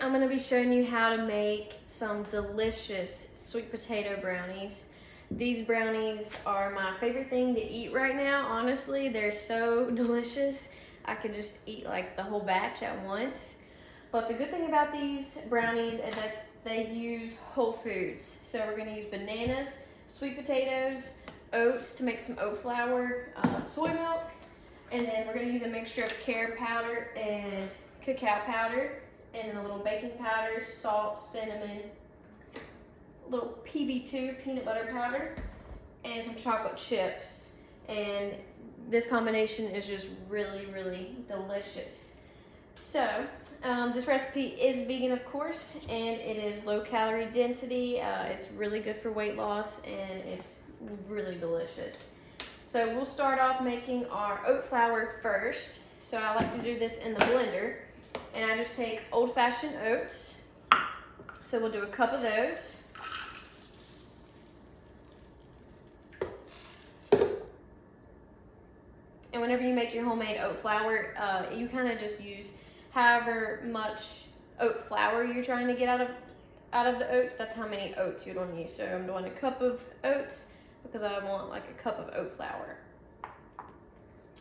I'm gonna be showing you how to make some delicious sweet potato brownies. These brownies are my favorite thing to eat right now, honestly. They're so delicious. I could just eat like the whole batch at once. But the good thing about these brownies is that they use whole foods. So we're gonna use bananas, sweet potatoes, oats to make some oat flour, soy milk, and then we're gonna use a mixture of carob powder and cacao powder, and a little baking powder, salt, cinnamon, a little PB2 peanut butter powder, and some chocolate chips. And this combination is just really, really delicious. So this recipe is vegan, of course, and it is low calorie density. It's really good for weight loss, and it's really delicious. So we'll start off making our oat flour first. So I like to do this in the blender, and I just take old-fashioned oats. So we'll do a cup of those. And whenever you make your homemade oat flour, you kind of just use however much oat flour you're trying to get out of the oats. That's how many oats you'd want to use. So I'm doing a cup of oats because I want like a cup of oat flour.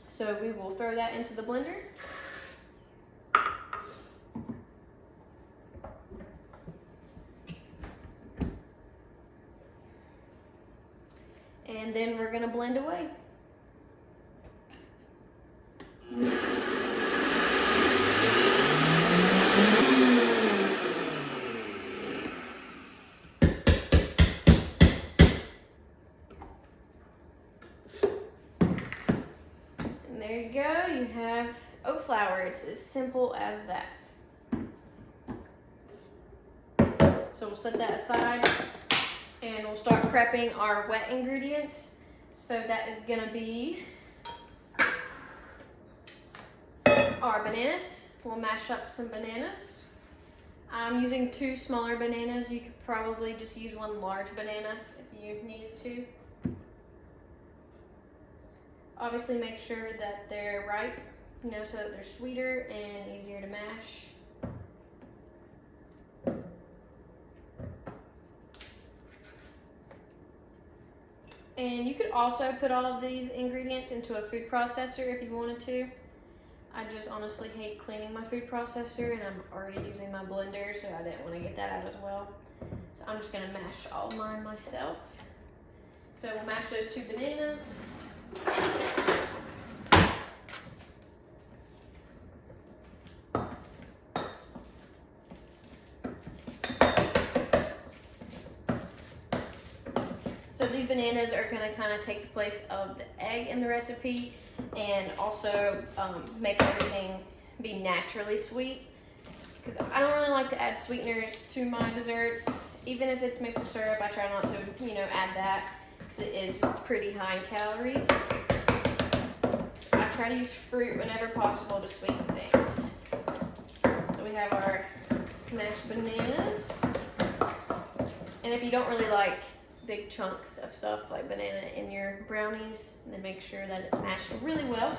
So we will throw that into the blender. And then we're gonna blend away. And there you go, you have oat flour. It's as simple as that. So we'll set that aside. And we'll start prepping our wet ingredients. So that is gonna be our bananas. We'll mash up some bananas. I'm using 2 smaller bananas. You could probably just use 1 large banana if you needed to. Obviously make sure that they're ripe, so that they're sweeter and easier to mash. And you could also put all of these ingredients into a food processor if you wanted to. I just honestly hate cleaning my food processor, and I'm already using my blender, so I didn't want to get that out as well. So I'm just gonna mash all of mine myself. So we'll mash those 2 bananas. So these bananas are gonna kind of take the place of the egg in the recipe, and also make everything be naturally sweet. Because I don't really like to add sweeteners to my desserts. Even if it's maple syrup, I try not to, add that, because it is pretty high in calories. I try to use fruit whenever possible to sweeten things. So we have our mashed bananas. And if you don't really like big chunks of stuff like banana in your brownies, and then make sure that it's mashed really well.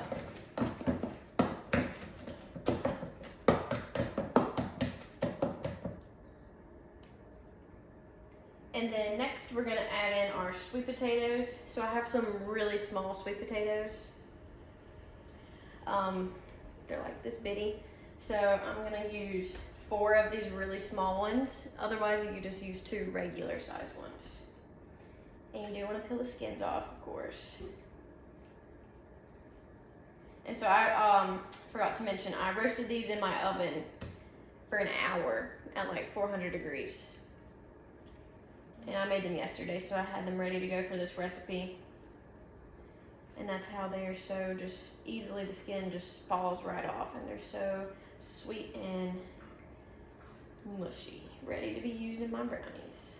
And then next we're gonna add in our sweet potatoes. So I have some really small sweet potatoes. They're like this bitty. So I'm gonna use 4 of these really small ones. Otherwise you could just use 2 regular size ones. And you do want to peel the skins off, of course. And so I forgot to mention, I roasted these in my oven for an hour at like 400 degrees. And I made them yesterday, so I had them ready to go for this recipe. And that's how they are so just easily, the skin just falls right off, and they're so sweet and mushy, ready to be used in my brownies.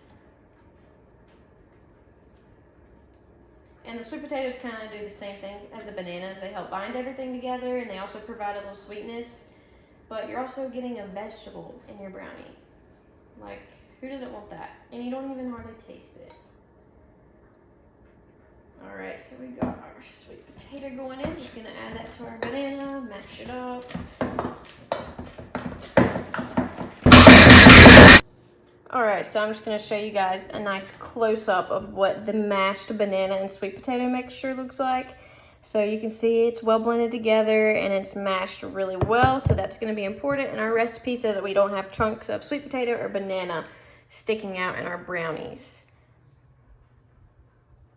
And the sweet potatoes kind of do the same thing as the bananas. They help bind everything together, and they also provide a little sweetness. But you're also getting a vegetable in your brownie. Like, who doesn't want that? And you don't even hardly taste it. All right, so we got our sweet potato going in. Just gonna add that to our banana, mash it up. All right, so I'm just gonna show you guys a nice close-up of what the mashed banana and sweet potato mixture looks like. So you can see it's well blended together and it's mashed really well. So that's gonna be important in our recipe so that we don't have chunks of sweet potato or banana sticking out in our brownies.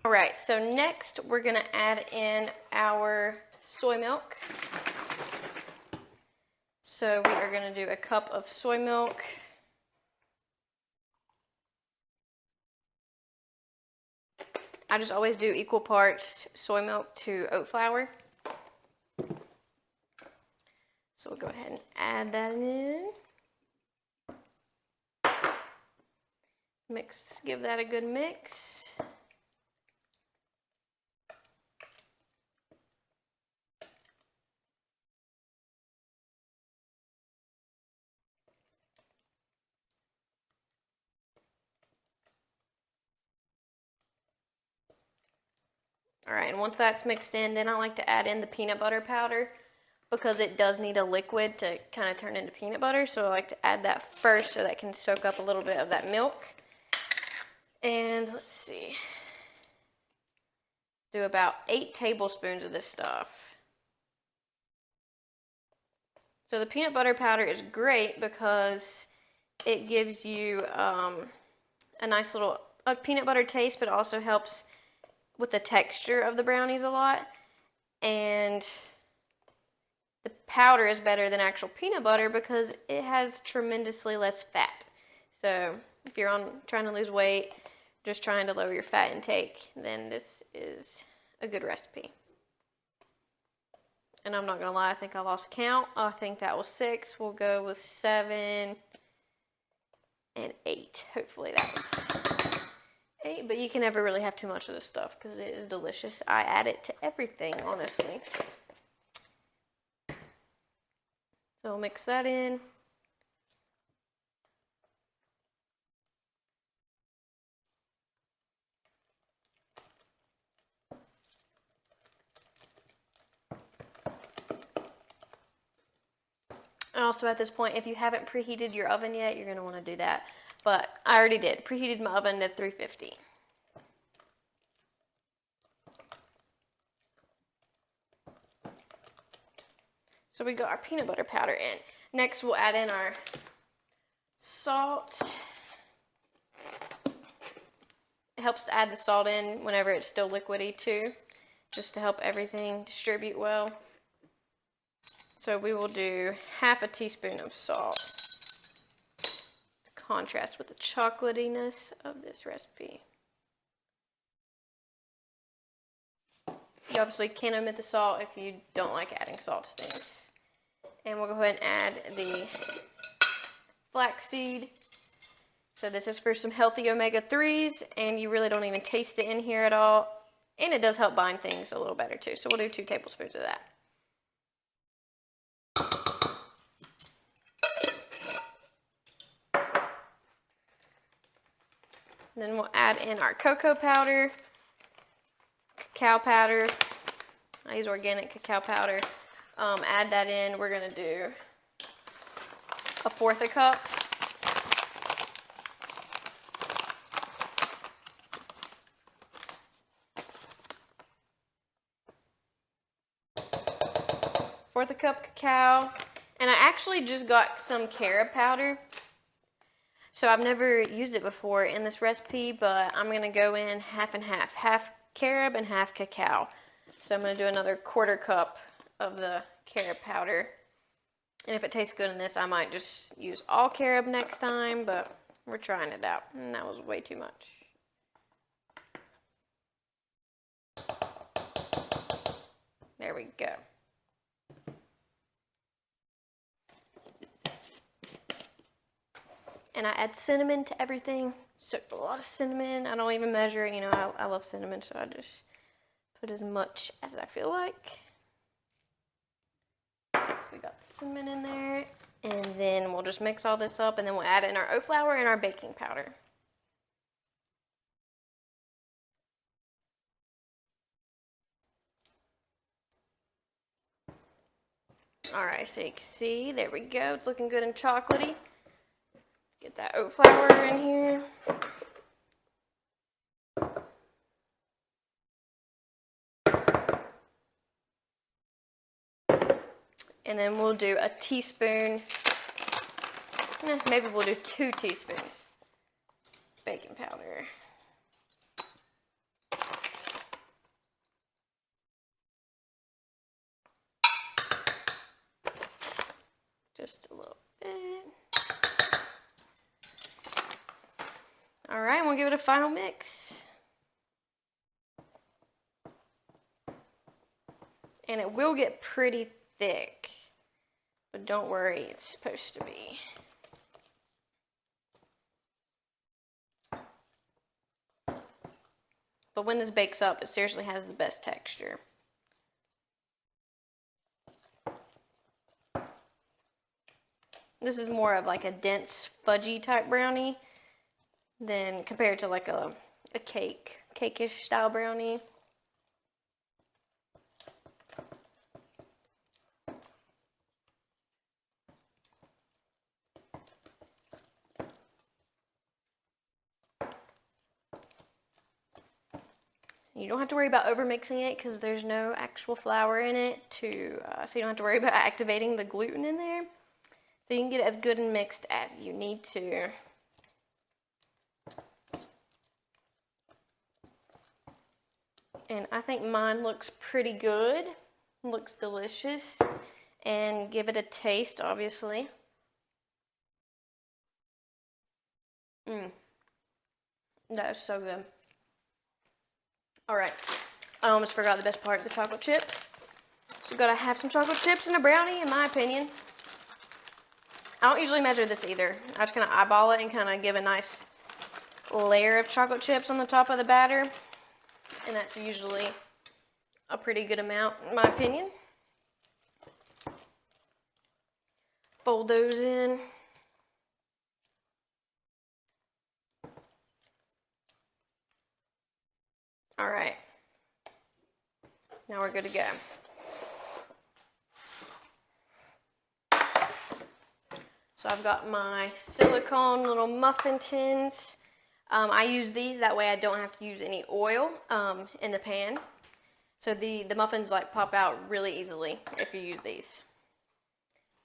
All right, so next we're gonna add in our soy milk. So we are gonna do a cup of soy milk. I just always do equal parts soy milk to oat flour. So we'll go ahead and add that in. Mix, give that a good mix. All right, and once that's mixed in, then I like to add in the peanut butter powder because it does need a liquid to kind of turn into peanut butter. So I like to add that first so that can soak up a little bit of that milk. And let's see, do about 8 tablespoons of this stuff. So the peanut butter powder is great because it gives you a nice little peanut butter taste, but also helps with the texture of the brownies a lot. And the powder is better than actual peanut butter because it has tremendously less fat. So if you're trying to lose weight, just trying to lower your fat intake, then this is a good recipe. And I'm not gonna lie, I think I lost count. I think that was 6. We'll go with 7 and 8. Hopefully that was 8, but you can never really have too much of this stuff because it is delicious. I add it to everything, honestly. So we'll mix that in. And also at this point, if you haven't preheated your oven yet, you're going to want to do that. But I already did. Preheated my oven to 350. So we got our peanut butter powder in. Next, we'll add in our salt. It helps to add the salt in whenever it's still liquidy too, just to help everything distribute well. So we will do half a teaspoon of salt to contrast with the chocolatiness of this recipe. You obviously can omit the salt if you don't like adding salt to things. And we'll go ahead and add the flaxseed. So this is for some healthy omega-3s, and you really don't even taste it in here at all. And it does help bind things a little better too. So we'll do 2 tablespoons of that. Then we'll add in our cocoa powder, cacao powder. I use organic cacao powder. Add that in. We're going to do 1/4 cup. Fourth a cup cacao. And I actually just got some carob powder. So I've never used it before in this recipe, but I'm going to go in half and half. Half carob and half cacao. So I'm going to do another 1/4 cup of the carob powder. And if it tastes good in this, I might just use all carob next time, but we're trying it out. And that was way too much. There we go. And I add cinnamon to everything. So a lot of cinnamon. I don't even measure it. You know, I love cinnamon, so I just put as much as I feel like. So we got the cinnamon in there. And then we'll just mix all this up, and then we'll add in our oat flour and our baking powder. All right, so you can see, there we go. It's looking good and chocolatey. Let's get Get that oat flour in here. And then we'll do a teaspoon, maybe we'll do 2 teaspoons baking powder. Just a little bit. All right, we'll give it a final mix. And it will get pretty thick, but don't worry, it's supposed to be. But when this bakes up, it seriously has the best texture. This is more of like a dense, fudgy type brownie than compared to like a cake-ish style brownie. You don't have to worry about over mixing it because there's no actual flour in it so you don't have to worry about activating the gluten in there. So you can get it as good and mixed as you need to. And I think mine looks pretty good. Looks delicious. And give it a taste, obviously. That is so good. Alright, I almost forgot the best part, the chocolate chips. So you gotta have some chocolate chips in a brownie, in my opinion. I don't usually measure this either. I just kind of eyeball it and kind of give a nice layer of chocolate chips on the top of the batter. And that's usually a pretty good amount, in my opinion. Fold those in. All right, now we're good to go. So I've got my silicone little muffin tins. I use these, that way I don't have to use any oil in the pan. So the muffins like pop out really easily if you use these.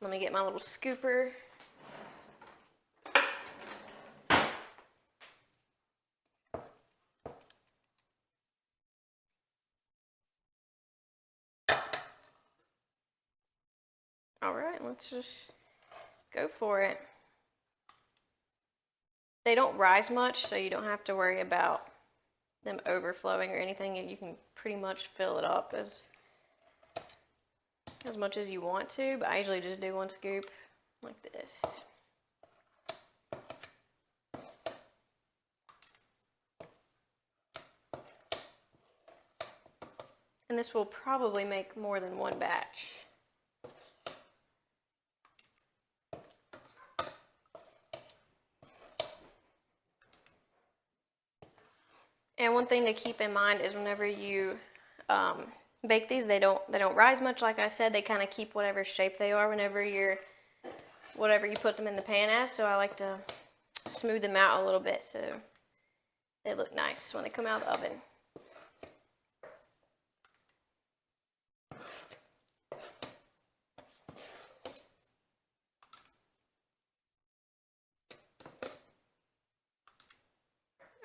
Let me get my little scooper. All right, let's just go for it. They don't rise much, so you don't have to worry about them overflowing or anything. You can pretty much fill it up as much as you want to, but I usually just do 1 scoop like this. And this will probably make more than 1 batch. And one thing to keep in mind is whenever you bake these, they don't rise much. Like I said, they kind of keep whatever shape they are whenever whatever you put them in the pan as. So I like to smooth them out a little bit so they look nice when they come out of the oven.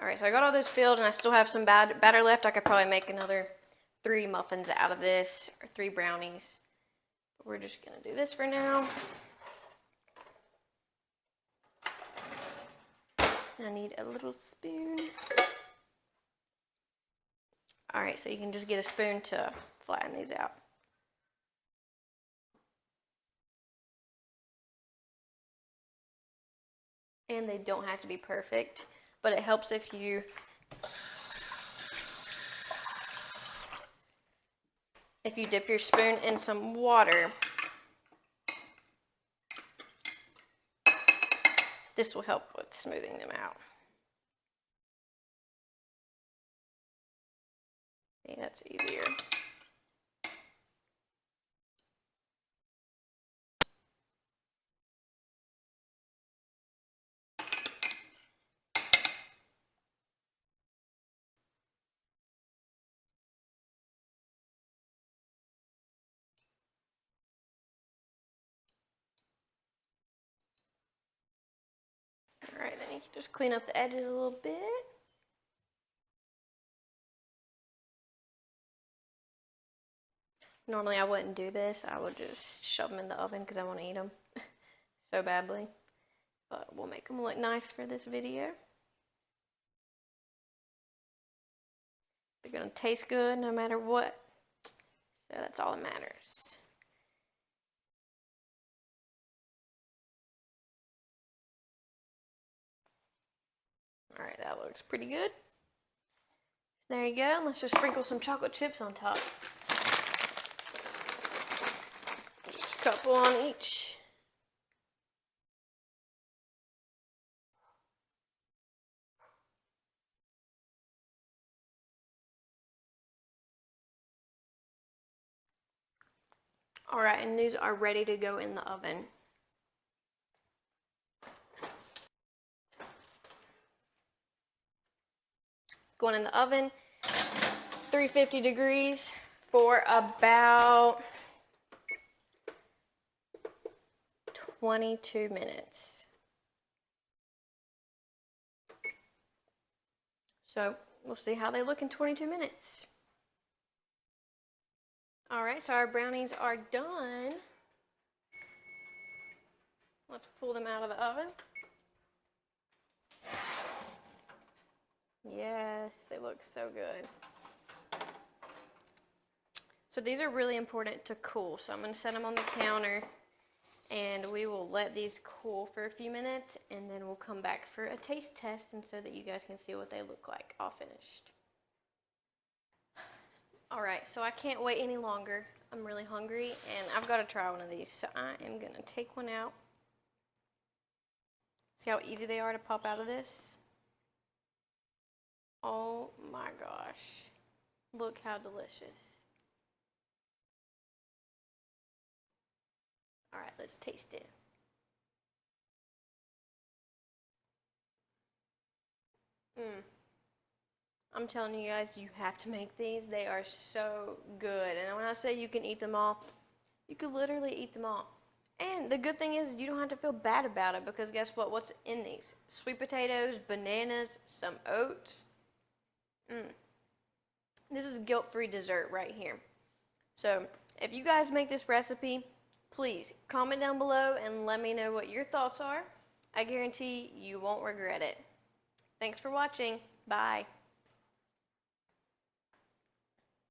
Alright, so I got all those filled and I still have some batter left. I could probably make another 3 muffins out of this, or 3 brownies. But we're just going to do this for now. I need a little spoon. Alright, so you can just get a spoon to flatten these out. And they don't have to be perfect, but it helps if you dip your spoon in some water. This will help with smoothing them out. See, that's easier. you can just clean up the edges a little bit. Normally I wouldn't do this. I would just shove them in the oven because I want to eat them so badly. But we'll make them look nice for this video. They're going to taste good no matter what. So that's all that matters. Alright, that looks pretty good. There you go. Let's just sprinkle some chocolate chips on top. Just a couple on each. Alright, and these are ready to go in the oven. Going in the oven, 350 degrees for about 22 minutes. So we'll see how they look in 22 minutes. Alright, so our brownies are done. Let's pull them out of the oven. Yes, they look so good. So these are really important to cool. So I'm going to set them on the counter and we will let these cool for a few minutes and then we'll come back for a taste test and so that you guys can see what they look like all finished. Alright, so I can't wait any longer. I'm really hungry and I've got to try one of these. So I am going to take one out. See how easy they are to pop out of this? Oh my gosh. Look how delicious. Alright, let's taste it. I'm telling you guys, you have to make these. They are so good. And when I say you can eat them all, you could literally eat them all. And the good thing is you don't have to feel bad about it because guess what? What's in these? Sweet potatoes, bananas, some oats. This is guilt-free dessert right here. So if you guys make this recipe, please comment down below and let me know what your thoughts are. I guarantee you won't regret it. Thanks for watching. Bye.